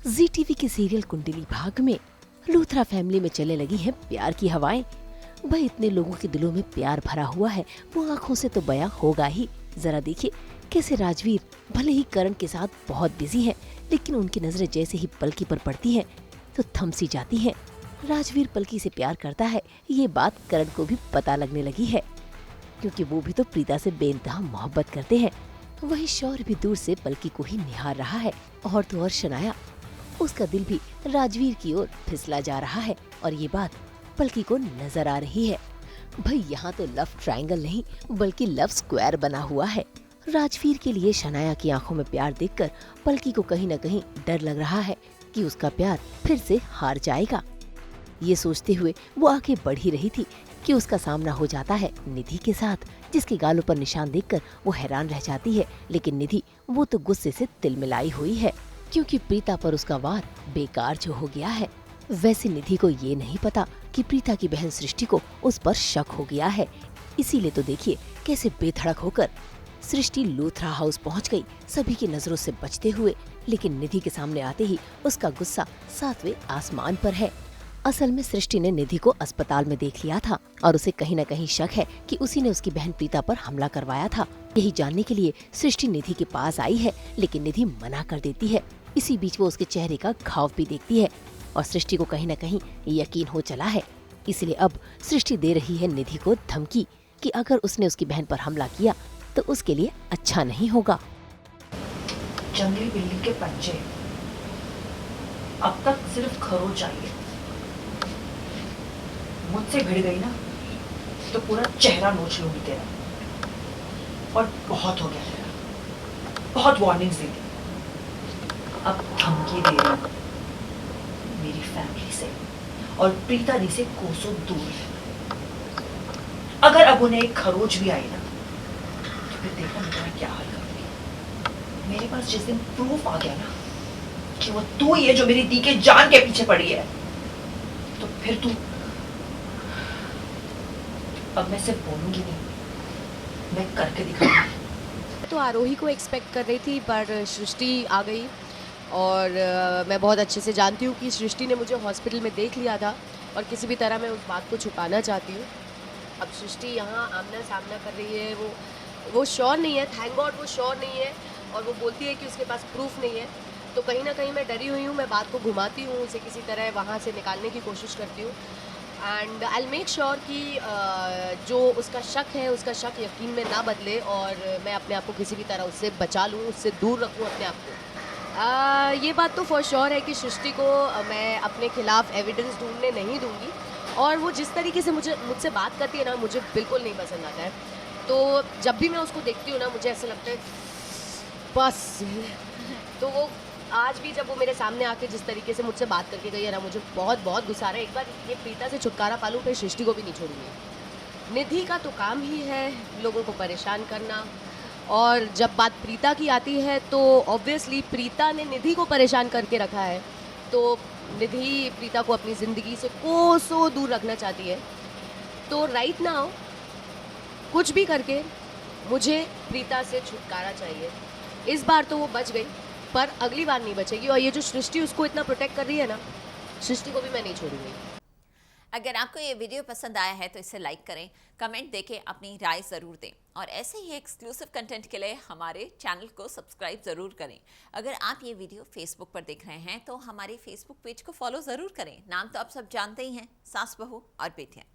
जी TV के serial Kundali Bhagya में Luthra family में चलने लगी है प्यार की हवाएं। भाई इतने लोगों के दिलों में प्यार भरा हुआ है, वो आंखों से तो बयां होगा ही। जरा देखिए कैसे राजवीर भले ही करण के साथ बहुत बिजी है, लेकिन उनकी नजरें जैसे ही पलकी पर पड़ती है तो थम सी जाती है। राजवीर पलकी से प्यार करता है, ये बात करण को भी पता लगने लगी है, क्योंकि वो भी तो प्रीता से बेइंतहा मोहब्बत करते हैं। वही शौर्य भी दूर से पलकी को ही निहार रहा है। और तो और शनाया, उसका दिल भी राजवीर की ओर फिसला जा रहा है और ये बात पलकी को नजर आ रही है। भाई यहाँ तो लव ट्रायंगल नहीं बल्कि लव स्क्वायर बना हुआ है। राजवीर के लिए शनाया की आंखों में प्यार देखकर पलकी को कहीं न कहीं डर लग रहा है कि उसका प्यार फिर से हार जाएगा। ये सोचते हुए वो आगे बढ़ ही रही थी कि उसका सामना हो जाता है निधि के साथ, जिसके गालों पर निशान देखकर वो हैरान रह जाती है। लेकिन निधि वो तो गुस्से से तिलमिलाई हुई है, क्योंकि प्रीता पर उसका वार बेकार जो हो गया है। वैसे निधि को ये नहीं पता कि प्रीता की बहन सृष्टि को उस पर शक हो गया है। इसीलिए तो देखिए कैसे बेधड़क होकर सृष्टि लूथरा हाउस पहुंच गई, सभी की नजरों से बचते हुए। लेकिन निधि के सामने आते ही उसका गुस्सा 7वें आसमान पर है। असल में सृष्टि ने निधि को अस्पताल में देख लिया था और उसे कहीं न कहीं शक है कि उसी ने उसकी बहन प्रीता पर हमला करवाया था। यही जानने के लिए सृष्टि निधि के पास आई है, लेकिन निधि मना कर देती है। इसी बीच वो उसके चेहरे का घाव भी देखती है और सृष्टि को कहीं न कहीं यकीन हो चला है। इसलिए अब सृष्टि दे रही है निधि को धमकी कि अगर उसने उसकी बहन पर हमला किया तो उसके लिए अच्छा नहीं होगा। जंगली बिल्ली के पंजे, अब तक सिर्फ खरोच चाहिए। मुझसे भिड़ गई ना तो पूरा चेहरा नोच लूंगी तेरा। और बहुत हो गया तेरा, बहुत वार्निंग्स दी थी, अब धमकी दे रही हूं। मेरी फैमिली से और प्रीता दी से कोसों दूर है। अगर अब उन्हें एक खरोच भी आई ना तो फिर देखो मैं क्या हाल करूंगी। मेरे पास जिस दिन प्रूफ आ गया ना कि वो तू ही है जो मेरी दी के जान के पीछे पड़ी है, तो फिर तू, अब मैं सिर्फ बोलूंगी नहीं, मैं करके दिखाऊंगी। तो आरोही को एक्सपेक्ट कर रही थी, पर सृष्टि आ गई और मैं बहुत अच्छे से जानती हूँ कि सृष्टि ने मुझे हॉस्पिटल में देख लिया था और किसी भी तरह मैं उस बात को छुपाना चाहती हूँ। अब सृष्टि यहाँ आमना सामना कर रही है, वो श्योर नहीं है, थैंक गॉड वो श्योर नहीं है, और वो बोलती है कि उसके पास प्रूफ नहीं है। तो कहीं ना कहीं मैं डरी हुई हूँ, मैं बात को घुमाती हूँ, उसे किसी तरह वहाँ से निकालने की कोशिश करती हूँ। एंड आई मेक श्योर कि जो उसका शक है उसका शक यकीन में ना बदले और मैं अपने आप को किसी भी तरह उससे बचा लूँ, उससे दूर रखूँ अपने आप को। ये बात तो फॉर श्योर है कि सृष्टि को मैं अपने खिलाफ एविडेंस ढूंढने नहीं दूंगी, और वो जिस तरीके से मुझसे बात करती है ना, मुझे बिल्कुल नहीं पसंद आता है। तो जब भी मैं उसको देखती हूँ ना, मुझे ऐसा लगता है बस। तो वो आज भी जब वो मेरे सामने आके जिस तरीके से मुझसे बात करके गई है ना, मुझे बहुत बहुत गुस्सा आ रहा है। एक बार ये प्रीता से छुटकारा पा लूँ, फिर सृष्टि को भी नहीं छोड़ूंगी। निधि का तो काम ही है लोगों को परेशान करना, और जब बात प्रीता की आती है तो ऑब्वियसली प्रीता ने निधि को परेशान करके रखा है, तो निधि प्रीता को अपनी ज़िंदगी से कोसों दूर रखना चाहती है। तो राइट नाउ कुछ भी करके मुझे प्रीता से छुटकारा चाहिए। इस बार तो वो बच गई, पर अगली बार नहीं बचेगी। और ये जो सृष्टि उसको इतना प्रोटेक्ट कर रही है ना, सृष्टि को भी मैं नहीं छोड़ूंगी। अगर आपको ये वीडियो पसंद आया है तो इसे लाइक करें, कमेंट देके अपनी राय ज़रूर दें, और ऐसे ही एक्सक्लूसिव कंटेंट के लिए हमारे चैनल को सब्सक्राइब ज़रूर करें। अगर आप ये वीडियो फेसबुक पर देख रहे हैं तो हमारे फेसबुक पेज को फॉलो ज़रूर करें। नाम तो आप सब जानते ही हैं, सास बहू और बेटियां।